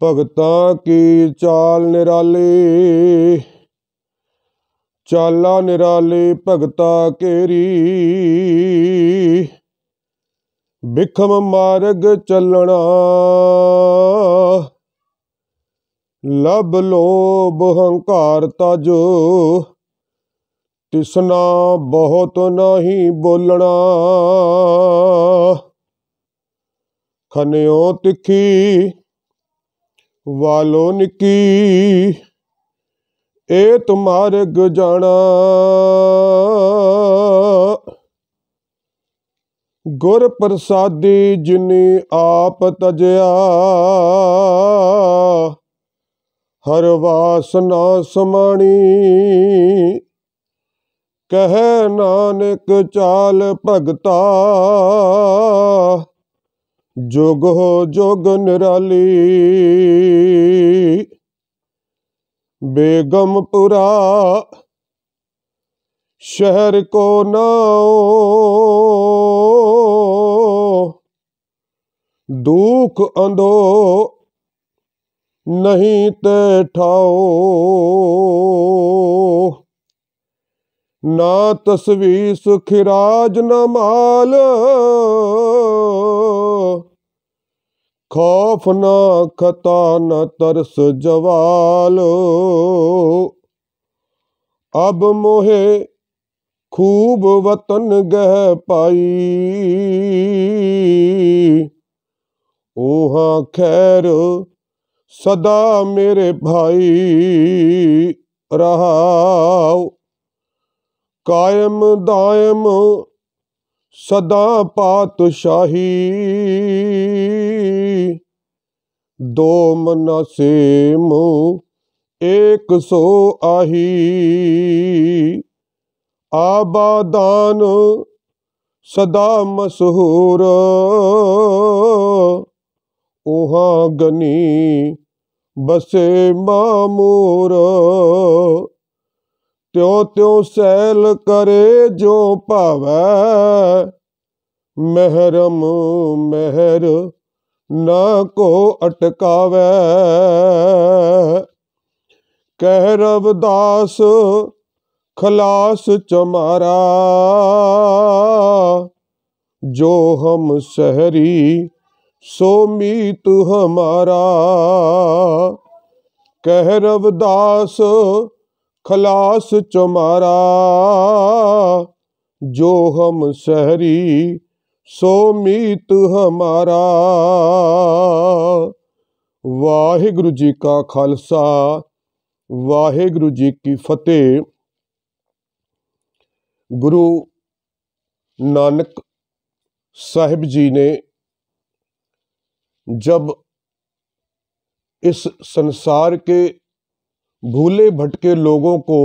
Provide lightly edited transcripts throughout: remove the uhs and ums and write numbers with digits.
भगतां की चाल निराली, चाला निराली भगता केरी। बिखम मार्ग चलना, लब लोभ हंकार ताजो। तिसना बहुत नहीं बोलना, खनियो तिखी वालो निकी। ए मार्ग जाना, गुर प्रसादी जिनी आप तजया। हर वासना समाणी, कह नानक चाल भगता। जोग हो जोग निराली, बेगमपुरा शहर को नाओ। दुख अंधो नहीं ते ठाओ। ना तस्वीर सुखिराज न माल, खौफ न खता न तरस जवाल। अब मोहे खूब वतन गह पाई, ओहा खैर सदा मेरे भाई। रहाओ कायम दायम सदा पातशाही। दो मना से मुँह एक सो आही। आबादान सदा मशहूर, उहाँ गनी बसे मामूर। त्यों त्यों सैल करे जो पावै, महरम महर न को अटकावै। कह रविदास खलास चमारा, जो हम शहरी सो मीत हमारा। कह रविदास खलास चमारा, जो हम शहरी सो मीत हमारा। वाहिगुरु जी का खालसा, वाहिगुरु जी की फतेह। गुरु नानक साहिब जी ने जब इस संसार के भूले भटके लोगों को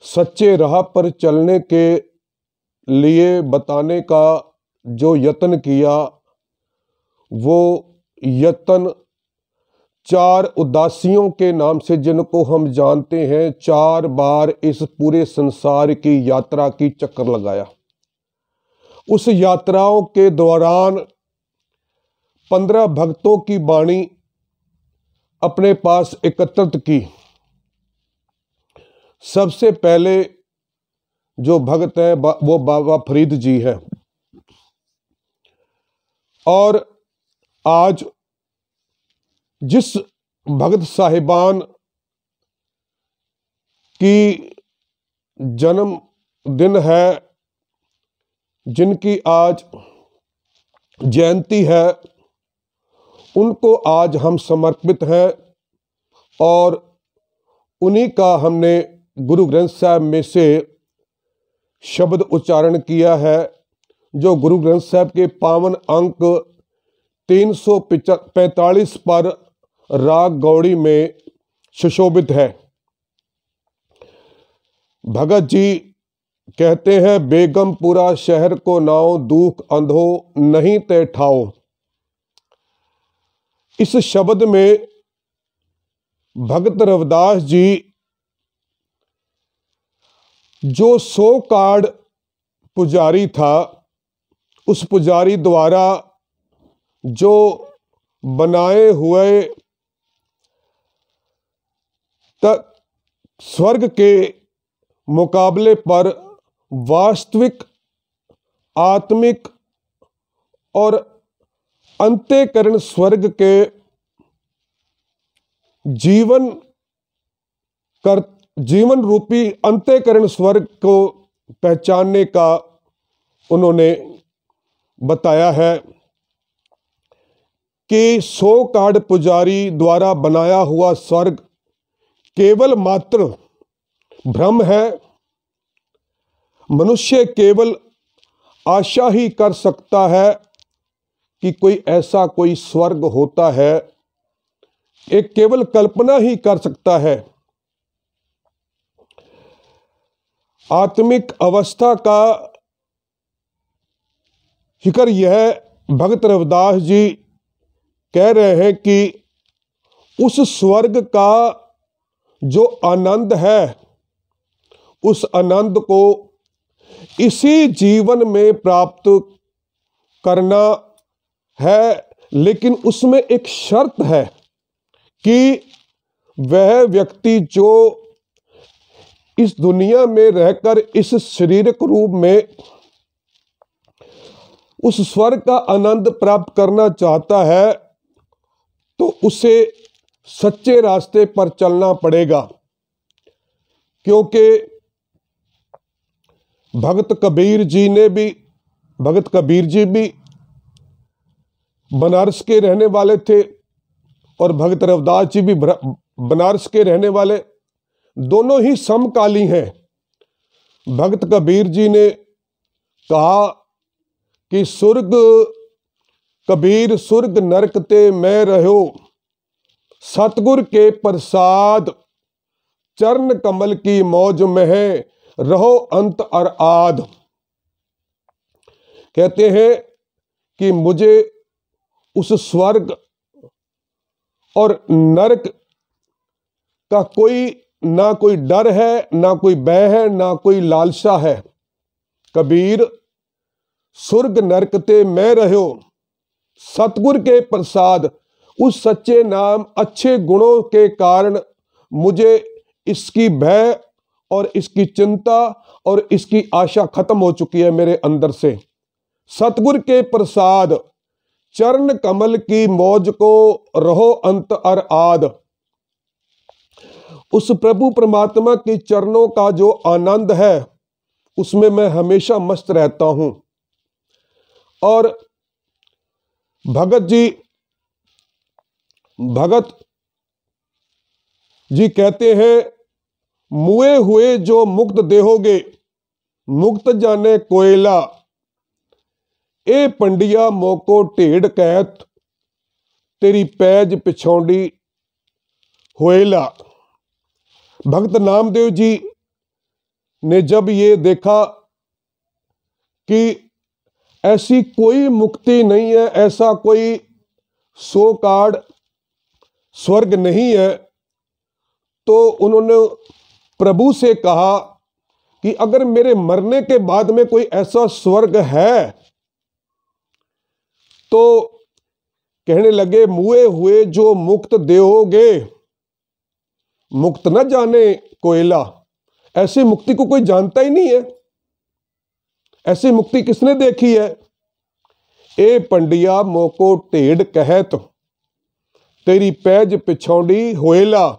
सच्चे राह पर चलने के लिए बताने का जो यत्न किया, वो यत्न चार उदासियों के नाम से, जिनको हम जानते हैं, 4 बार इस पूरे संसार की यात्रा की चक्कर लगाया। उस यात्राओं के दौरान 15 भक्तों की वाणी अपने पास एकत्रित की। सबसे पहले जो भक्त हैं वो बाबा फरीद जी हैं। और आज जिस भगत साहिबान की जन्म दिन है, जिनकी आज जयंती है, उनको आज हम समर्पित हैं। और उन्हीं का हमने गुरु ग्रंथ साहब में से शब्द उच्चारण किया है, जो गुरु ग्रंथ साहब के पावन अंक 345 पर राग गौड़ी में सुशोभित है। भगत जी कहते हैं, बेगमपुरा शहर को नाओ, दुख अंधो नहीं ते ठाओ। इस शब्द में भगत रविदास जी जो 100 कार्ड पुजारी था, उस पुजारी द्वारा जो बनाए हुए स्वर्ग के मुकाबले पर वास्तविक, आत्मिक और अंतःकरण स्वर्ग के जीवन रूपी अंतःकरण स्वर्ग को पहचानने का उन्होंने बताया है कि 100 कार्ड पुजारी द्वारा बनाया हुआ स्वर्ग केवल मात्र भ्रम है। मनुष्य केवल आशा ही कर सकता है कि कोई ऐसा कोई स्वर्ग होता है, एक केवल कल्पना ही कर सकता है। आत्मिक अवस्था का जिक्र यह भगत रविदास जी कह रहे हैं कि उस स्वर्ग का जो आनंद है, उस आनंद को इसी जीवन में प्राप्त करना है, लेकिन उसमें एक शर्त है कि वह व्यक्ति जो इस दुनिया में रहकर इस शारीरिक रूप में उस स्वर्ग का आनंद प्राप्त करना चाहता है, तो उसे सच्चे रास्ते पर चलना पड़ेगा। क्योंकि भगत कबीर जी भी बनारस के रहने वाले थे और भगत रविदास जी भी बनारस के रहने वाले, दोनों ही समकालीन हैं। भगत कबीर जी ने कहा कि कबीर सुर्ग नरक ते मैं रहो, सतगुर के प्रसाद चरण कमल की मौज में है, रहो अंत और आद। कहते हैं कि मुझे उस स्वर्ग और नरक का ना कोई डर है, ना कोई भय है, ना कोई लालसा है। कबीर सुर्ग नरक ते मैं रहो, सतगुर के प्रसाद, उस सच्चे नाम अच्छे गुणों के कारण मुझे इसकी भय और इसकी चिंता और इसकी आशा खत्म हो चुकी है मेरे अंदर से। सतगुर के प्रसाद चरण कमल की मौज को रहो अंत और आद। उस प्रभु परमात्मा के चरणों का जो आनंद है, उसमें मैं हमेशा मस्त रहता हूं। और भगत जी कहते हैं, मुए हुए जो मुक्त देहोगे, मुक्त जाने कोयला, ए पंडिया मोको ढेड़ कहत, तेरी पैज पिछौंडी होएला। भक्त नामदेव जी ने जब ये देखा कि ऐसी कोई मुक्ति नहीं है, ऐसा कोई 100 कार्ड स्वर्ग नहीं है, तो उन्होंने प्रभु से कहा कि अगर मेरे मरने के बाद में कोई ऐसा स्वर्ग है, तो कहने लगे, मुए हुए जो मुक्त देहोगे, मुक्त न जाने कोयला। ऐसी मुक्ति को कोई जानता ही नहीं है। ऐसी मुक्ति किसने देखी है? ए पंडिया मोको ढेड़ कहत, तेरी पैज पिछौंडी होएला।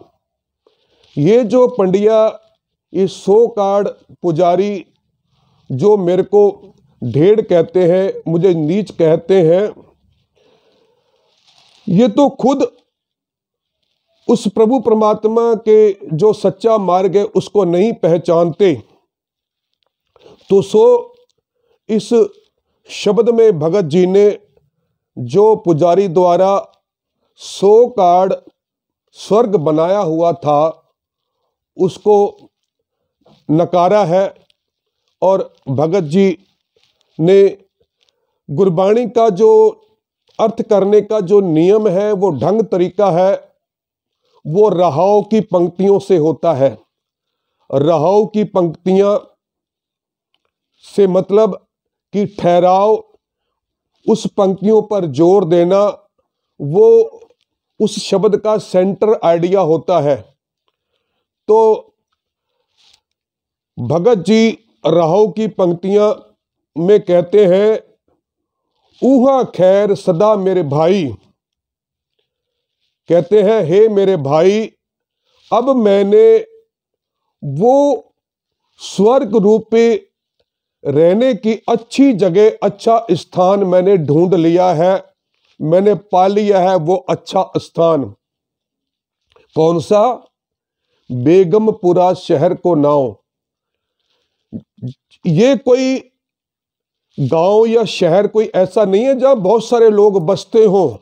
ये जो पंडिया, ये 100 कार्ड पुजारी जो मेरे को ढेड़ कहते हैं, मुझे नीच कहते हैं, ये तो खुद उस प्रभु परमात्मा के जो सच्चा मार्ग है उसको नहीं पहचानते। तो इस शब्द में भगत जी ने जो पुजारी द्वारा 100 कार्ड स्वर्ग बनाया हुआ था, उसको नकारा है। और भगत जी ने गुरबाणी का जो अर्थ करने का जो नियम है, वो ढंग तरीका है, वो रहाव की पंक्तियों से होता है। रहाव की पंक्तियां से मतलब कि ठहराव, उस पंक्तियों पर जोर देना, वो उस शब्द का सेंटर आइडिया होता है। तो भगत जी राहु की पंक्तियां में कहते हैं, ऊहा खैर सदा मेरे भाई, कहते हैं हे मेरे भाई, अब मैंने वो स्वर्ग रूपी रहने की अच्छी जगह, अच्छा स्थान मैंने ढूंढ लिया है, मैंने पा लिया है वो अच्छा स्थान। कौन सा? बेगमपुरा शहर को नाव। ये कोई गांव या शहर कोई ऐसा नहीं है जहां बहुत सारे लोग बसते हों।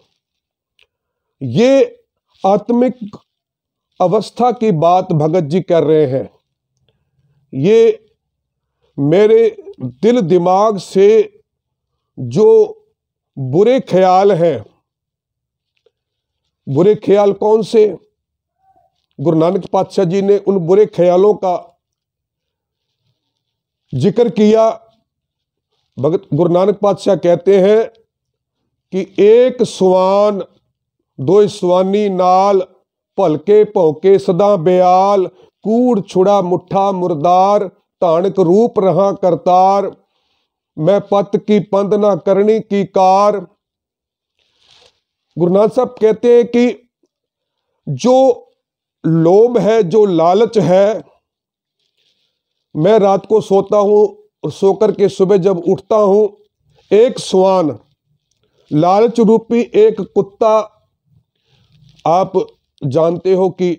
ये आत्मिक अवस्था की बात भगत जी कर रहे हैं। ये मेरे दिल दिमाग से जो बुरे ख्याल हैं, बुरे ख्याल कौन से? गुरु नानक पातशाह जी ने उन बुरे ख्यालों का जिक्र किया। भगत गुरु नानक पातशाह कहते हैं कि एक स्वान दो स्वानी नाल, भलके भौके सदा बयाल, कूड़ छुड़ा मुठा मुरदार, ताणक रूप रहा करतार, मैं पत की पंद ना करनी की कार। गुरु नानक साहब कहते हैं कि जो लोभ है, जो लालच है, मैं रात को सोता हूं और सोकर के सुबह जब उठता हूं, एक स्वान लालच रूपी एक कुत्ता, आप जानते हो कि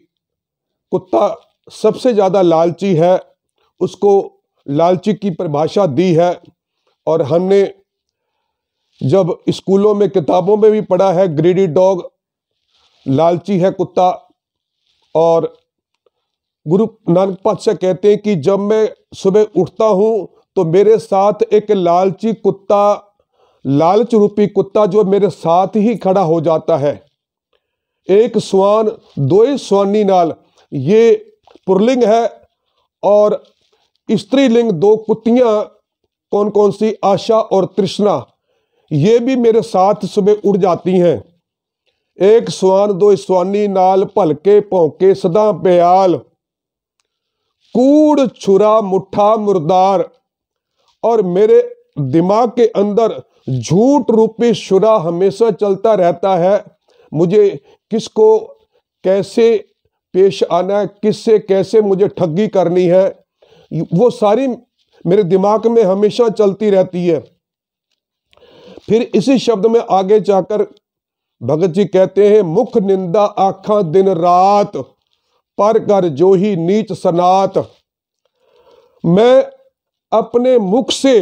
कुत्ता सबसे ज्यादा लालची है, उसको लालची की परिभाषा दी है। और हमने जब स्कूलों में किताबों में भी पढ़ा है, ग्रीडी डॉग, लालची है कुत्ता। और गुरु नानक पातशाह कहते हैं कि जब मैं सुबह उठता हूं तो मेरे साथ एक लालची कुत्ता, लालच रूपी कुत्ता जो मेरे साथ ही खड़ा हो जाता है। एक स्वान दो स्वानी नाल, ये पुरलिंग है, और स्त्रीलिंग दो कुत्तियां, कौन कौन सी? आशा और तृष्णा, ये भी मेरे साथ सुबह उड़ जाती हैं। एक स्वान दो स्वानी नाल, भलके भौके सदा बयाल, कूड़ छुरा मुठा मुर्दार, और मेरे दिमाग के अंदर झूठ रूपी शुरा हमेशा चलता रहता है। मुझे किसको कैसे पेश आना है, किससे कैसे मुझे ठगी करनी है, वो सारी मेरे दिमाग में हमेशा चलती रहती है। फिर इसी शब्द में आगे जाकर भगत जी कहते हैं, मुख निंदा आखा दिन रात, पर कर जो ही नीच सनात। मैं अपने मुख से,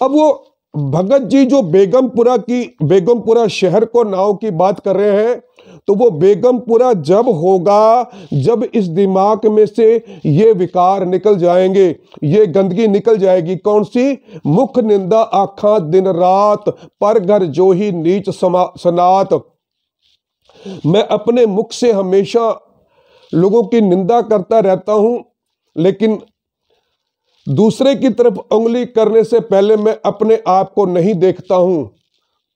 अब वो भगत जी जो बेगमपुरा शहर को नाव की बात कर रहे हैं, तो वो बेगमपुरा जब होगा जब इस दिमाग में से ये विकार निकल जाएंगे, ये गंदगी निकल जाएगी। कौन सी? मुख निंदा आखा दिन रात, पर घर जो ही नीच सनात। मैं अपने मुख से हमेशा लोगों की निंदा करता रहता हूं, लेकिन दूसरे की तरफ उंगली करने से पहले मैं अपने आप को नहीं देखता हूं।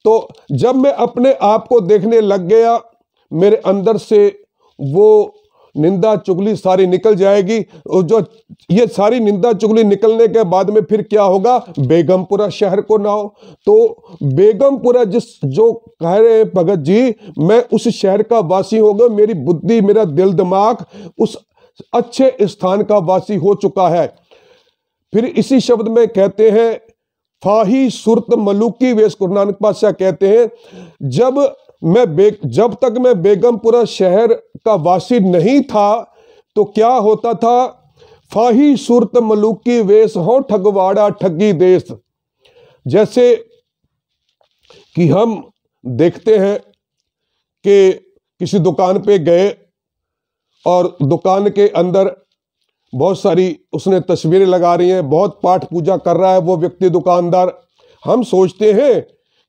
तो जब मैं अपने आप को देखने लग गया, मेरे अंदर से वो निंदा चुगली सारी निकल जाएगी। और जो ये सारी निंदा चुगली निकलने के बाद में फिर क्या होगा? बेगमपुरा शहर को नाव। तो बेगमपुरा जो कह रहे हैं भगत जी, मैं उस शहर का वासी हो गया, मेरी बुद्धि, मेरा दिल दिमाग उस अच्छे स्थान का वासी हो चुका है। फिर इसी शब्द में कहते हैं, फाही सुरत मलूकी वेश, गुरु नानक पातशाह कहते हैं, जब तक मैं बेगमपुरा शहर का वासी नहीं था तो क्या होता था? फाही सुरत मलूकी वेश हो ठगवाड़ा ठगी देश। जैसे कि हम देखते हैं कि किसी दुकान पे गए और दुकान के अंदर बहुत सारी उसने तस्वीरें लगा रही हैं, बहुत पाठ पूजा कर रहा है वो व्यक्ति दुकानदार। हम सोचते हैं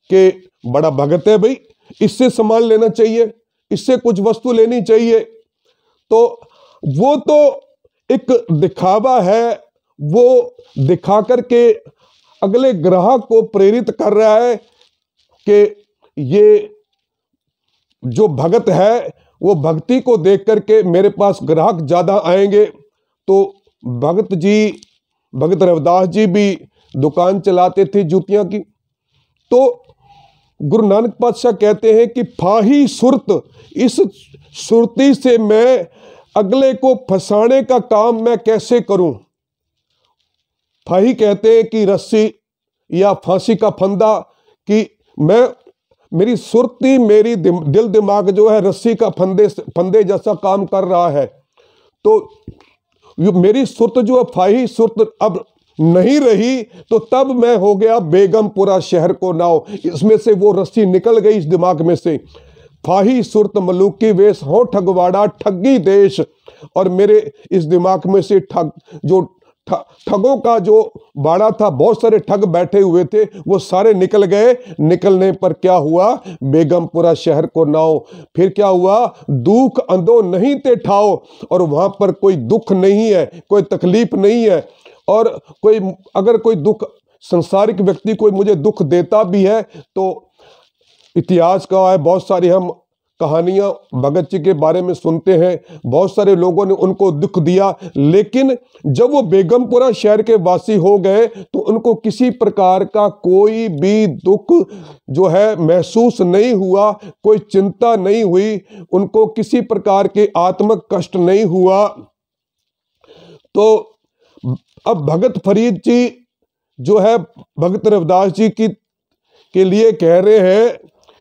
कि बड़ा भगत है भाई, इससे सामान लेना चाहिए, इससे कुछ वस्तु लेनी चाहिए। तो वो तो एक दिखावा है, वो दिखा करके अगले ग्राहक को प्रेरित कर रहा है कि ये जो भगत है वो भक्ति को देख करके मेरे पास ग्राहक ज़्यादा आएंगे। तो भगत रविदास जी भी दुकान चलाते थे जूतियां की। तो गुरु नानक पातशाह कहते हैं कि फाही सुरत, इस सुरती से मैं अगले को फंसाने का काम मैं कैसे करूं। फाही कहते हैं कि रस्सी या फांसी का फंदा, कि मेरी सुरती, मेरी दिल दिमाग जो है रस्सी का फंदे जैसा काम कर रहा है। तो मेरी सुरत जो है फाही सुरत अब नहीं रही, तो तब मैं हो गया बेगमपुरा शहर को नाव। इसमें से वो रस्सी निकल गई इस दिमाग में से। फाही सुरत मलूकी वेश हो ठगवाड़ा ठगी देश। और मेरे इस दिमाग में से ठगों का जो बाड़ा था, बहुत सारे ठग बैठे हुए थे, वो सारे निकल गए। निकलने पर क्या हुआ, बेगमपुरा शहर को नाव। फिर क्या हुआ, दुख अंधो नहीं ते ठाओ। और वहां पर कोई दुख नहीं है, कोई तकलीफ नहीं है। और अगर कोई दुख, संसारिक व्यक्ति कोई मुझे दुख देता भी है, तो इतिहास का है, बहुत सारी हम कहानियां भगत जी के बारे में सुनते हैं, बहुत सारे लोगों ने उनको दुख दिया। लेकिन जब वो बेगमपुरा शहर के वासी हो गए तो उनको किसी प्रकार का कोई भी दुख जो है महसूस नहीं हुआ, कोई चिंता नहीं हुई, उनको किसी प्रकार के आत्मक कष्ट नहीं हुआ। तो अब भगत फरीद जी जो है भगत रविदास जी के लिए कह रहे हैं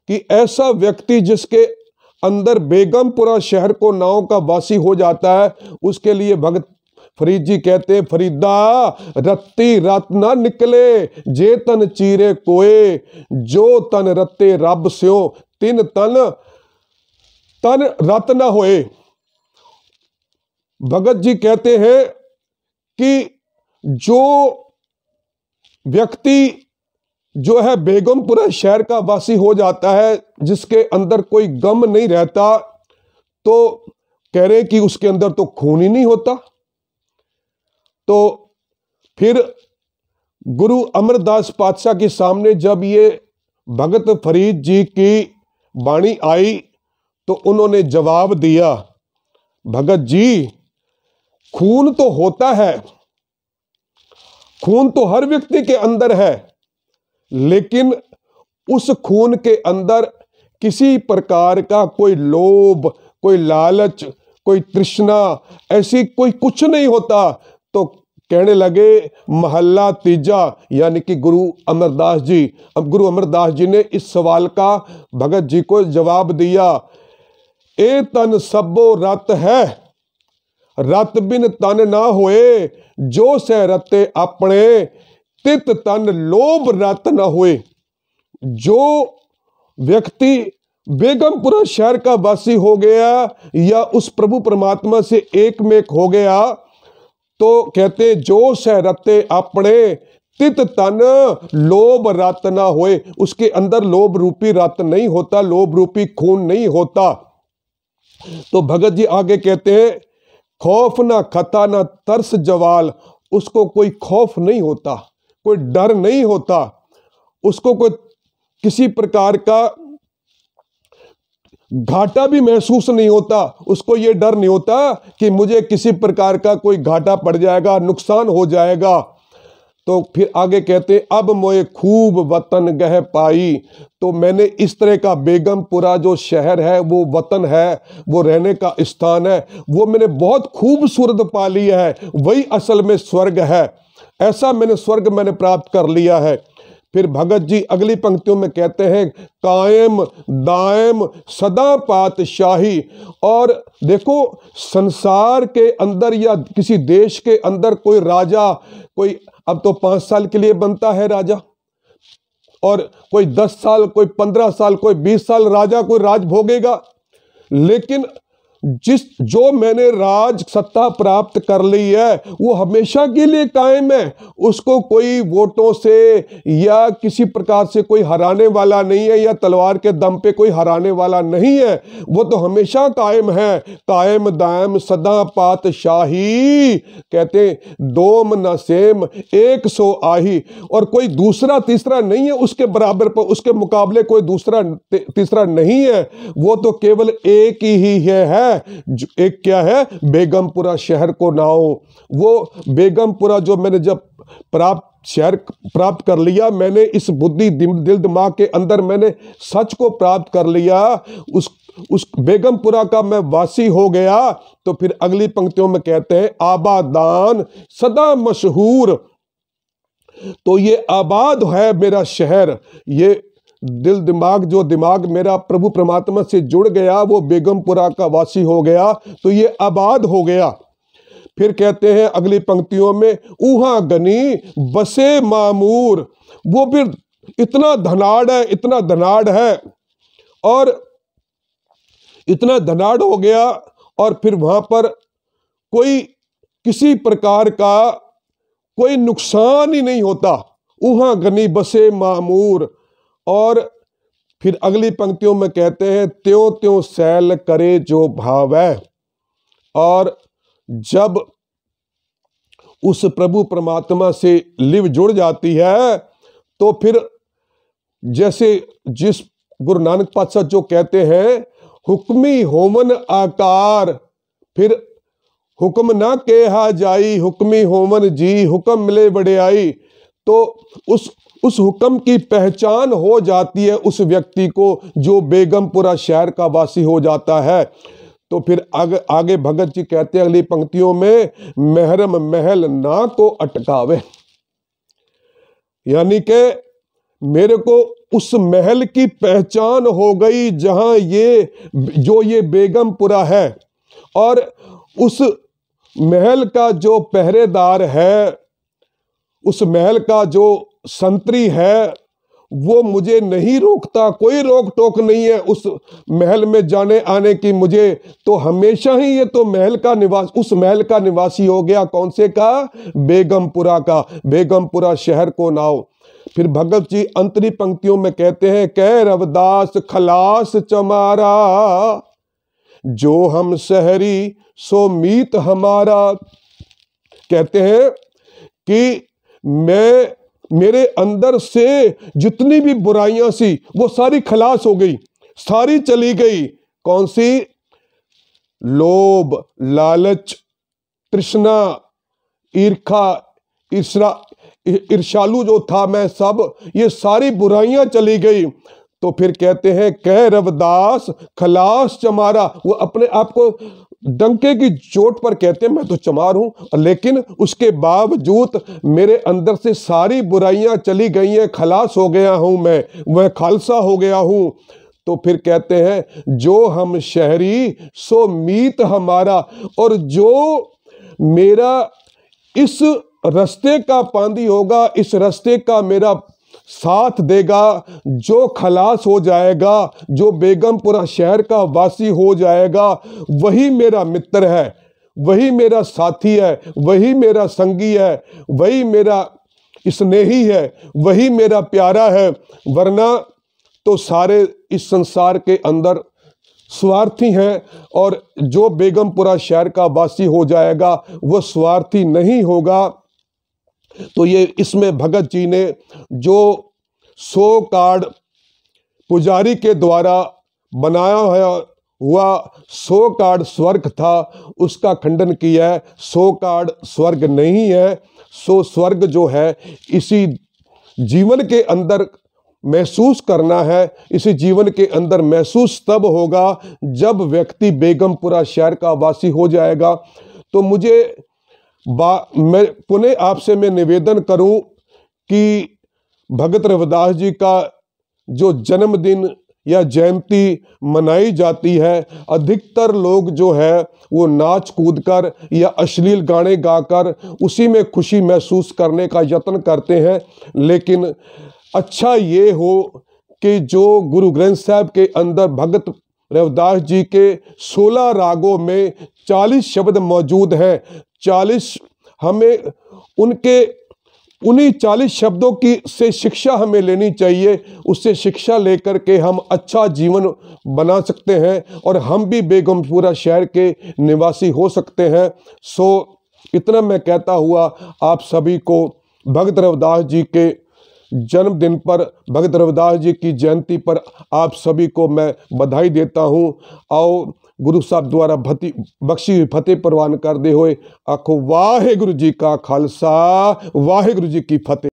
कि ऐसा व्यक्ति जिसके अंदर बेगमपुरा शहर को नाव का वासी हो जाता है, उसके लिए भगत फरीद जी कहते हैं, फरीदा रत्ती रत ना निकले जे तन चीरे कोए, जो तन रत्ते रब स्यो तिन तन रत ना होए। भगत जी कहते हैं कि जो व्यक्ति जो है बेगमपुरा शहर का वासी हो जाता है, जिसके अंदर कोई गम नहीं रहता, तो कह रहे कि उसके अंदर तो खून ही नहीं होता। तो फिर गुरु अमरदास पातशाह के सामने जब ये भगत फरीद जी की वाणी आई तो उन्होंने जवाब दिया, भगत जी खून तो होता है, खून तो हर व्यक्ति के अंदर है, लेकिन उस खून के अंदर किसी प्रकार का कोई लोभ, कोई लालच, कोई तृष्णा, ऐसी कोई कुछ नहीं होता। तो कहने लगे महल्ला तीजा, यानी कि गुरु अमरदास जी, अब गुरु अमरदास जी ने इस सवाल का भगत जी को जवाब दिया, ए तन सबो रत है, रत बिन तन ना होए, जो से रते अपने तित तन लोभ रत न हुए। जो व्यक्ति बेगमपुरा शहर का वासी हो गया या उस प्रभु परमात्मा से एक में एक हो गया, तो कहते जो से रते अपने तित तन लोभ रत न होए, उसके अंदर लोभ रूपी रत नहीं होता, लोभ रूपी खून नहीं होता। तो भगत जी आगे कहते हैं, खौफ ना खता ना तरस जवाल, उसको कोई खौफ नहीं होता, कोई डर नहीं होता, उसको कोई किसी प्रकार का घाटा भी महसूस नहीं होता। उसको ये डर नहीं होता कि मुझे किसी प्रकार का कोई घाटा पड़ जाएगा, नुकसान हो जाएगा। तो फिर आगे कहते हैं, अब मोए खूब वतन गह पाई। तो मैंने इस तरह का बेगमपुरा जो शहर है, वो वतन है, वो रहने का स्थान है, वो मैंने बहुत खूबसूरत पा लिया है, वही असल में स्वर्ग है। ऐसा मैंने स्वर्ग मैंने प्राप्त कर लिया है। फिर भगत जी अगली पंक्तियों में कहते हैं, कायम दायम सदा पातशाही। और देखो, संसार के अंदर या किसी देश के अंदर कोई राजा, कोई अब तो 5 साल के लिए बनता है राजा, और कोई 10 साल, कोई 15 साल, कोई 20 साल राजा कोई राज भोगेगा। लेकिन जो मैंने राज सत्ता प्राप्त कर ली है वो हमेशा के लिए कायम है, उसको कोई वोटों से या किसी प्रकार से कोई हराने वाला नहीं है, या तलवार के दम पे कोई हराने वाला नहीं है। वो तो हमेशा कायम है, कायम दायम सदा पातशाही। कहते दोम न सेम एक सो आही, और कोई दूसरा तीसरा नहीं है उसके बराबर पर, उसके मुकाबले कोई दूसरा तीसरा नहीं है। वो तो केवल एक ही है। एक क्या है? बेगमपुरा शहर को नाओ। वो बेगमपुरा जो मैंने जब शहर प्राप्त कर लिया, मैंने इस बुद्धि दिल दिमाग के अंदर मैंने सच को प्राप्त कर लिया, उस बेगमपुरा का मैं वासी हो गया। तो फिर अगली पंक्तियों में कहते हैं आबादान सदा मशहूर। तो ये आबाद है मेरा शहर, ये दिल दिमाग, जो दिमाग मेरा प्रभु परमात्मा से जुड़ गया वो बेगमपुरा का वासी हो गया, तो ये आबाद हो गया। फिर कहते हैं अगली पंक्तियों में ऊहा गनी बसे मामूर। वो फिर इतना धनाढ़ है, इतना धनाढ़ है, और इतना धनाढ़ हो गया, और फिर वहां पर कोई किसी प्रकार का कोई नुकसान ही नहीं होता। ऊहा गनी बसे मामूर। और फिर अगली पंक्तियों में कहते हैं त्यों त्यों सैल करे जो भावै। और जब उस प्रभु परमात्मा से लिव जुड़ जाती है तो फिर जैसे जिस गुरु नानक पातशाह जो कहते हैं हुक्मी होमन आकार, फिर हुक्म ना केहा जाई हुक्मी होमन जी हुक्म मिले बड़ियाई। तो उस हुक्म की पहचान हो जाती है उस व्यक्ति को जो बेगमपुरा शहर का वासी हो जाता है। तो फिर आगे भगत जी कहते हैं अगली पंक्तियों में महरम महल ना को अटकावे, यानी कि मेरे को उस महल की पहचान हो गई जहां ये बेगमपुरा है, और उस महल का जो पहरेदार है, उस महल का जो संतरी है, वो मुझे नहीं रोकता, कोई रोक टोक नहीं है उस महल में जाने आने की मुझे। तो हमेशा ही ये तो उस महल का निवासी हो गया। कौन से का? बेगमपुरा का। बेगमपुरा शहर को नाओ। फिर भगत जी अंतरी पंक्तियों में कहते हैं कह रविदास खलास चमारा, जो हम शहरी सो मीत हमारा। कहते हैं कि मेरे अंदर से जितनी भी बुराइयां सी वो सारी खलास हो गई, सारी चली गई। कौन सी? लोभ, लालच, तृष्णा, ईर्खा, ईर्षालु जो था मैं, सब ये सारी बुराइयां चली गई। तो फिर कहते हैं कह रविदास खलास चमारा। वो अपने आप को डंके की चोट पर कहते हैं मैं तो चमार हूं, लेकिन उसके बावजूद मेरे अंदर से सारी बुराइयां चली गई हैं, खलास हो गया हूं मैं खालसा हो गया हूं। तो फिर कहते हैं जो हम शहरी सो मीत हमारा, और जो मेरा इस रास्ते का पांदी होगा, इस रास्ते का मेरा साथ देगा, जो खलास हो जाएगा, जो बेगमपुरा शहर का वासी हो जाएगा, वही मेरा मित्र है, वही मेरा साथी है, वही मेरा संगी है, वही मेरा स्नेही है, वही मेरा प्यारा है। वरना तो सारे इस संसार के अंदर स्वार्थी हैं, और जो बेगमपुरा शहर का वासी हो जाएगा वो स्वार्थी नहीं होगा। तो ये इसमें भगत जी ने जो 100 कार्ड पुजारी के द्वारा बनाया हुआ 100 कार्ड स्वर्ग था, उसका खंडन किया है। 100 कार्ड स्वर्ग नहीं है। स्वर्ग जो है इसी जीवन के अंदर महसूस करना है। इसी जीवन के अंदर महसूस तब होगा जब व्यक्ति बेगमपुरा शहर का वासी हो जाएगा। तो मैं पुनः आपसे मैं निवेदन करूं कि भगत रविदास जी का जो जन्मदिन या जयंती मनाई जाती है, अधिकतर लोग जो है वो नाच कूद कर या अश्लील गाने गाकर उसी में खुशी महसूस करने का यत्न करते हैं। लेकिन अच्छा ये हो कि जो गुरु ग्रंथ साहब के अंदर भगत रविदास जी के 16 रागों में 40 शब्द मौजूद हैं। 40 हमें उनके उन्हीं 40 शब्दों की से शिक्षा हमें लेनी चाहिए। उससे शिक्षा लेकर के हम अच्छा जीवन बना सकते हैं और हम भी बेगमपुरा शहर के निवासी हो सकते हैं। सो इतना मैं कहता हुआ आप सभी को भगत रविदास जी के जन्मदिन पर, भगत रविदास जी की जयंती पर आप सभी को मैं बधाई देता हूँ। और गुरु साहब द्वारा बख्शी हुई फतेह प्रवान करते हुए आखो वाहे गुरु जी का खालसा, वाहे गुरु जी की फतेह।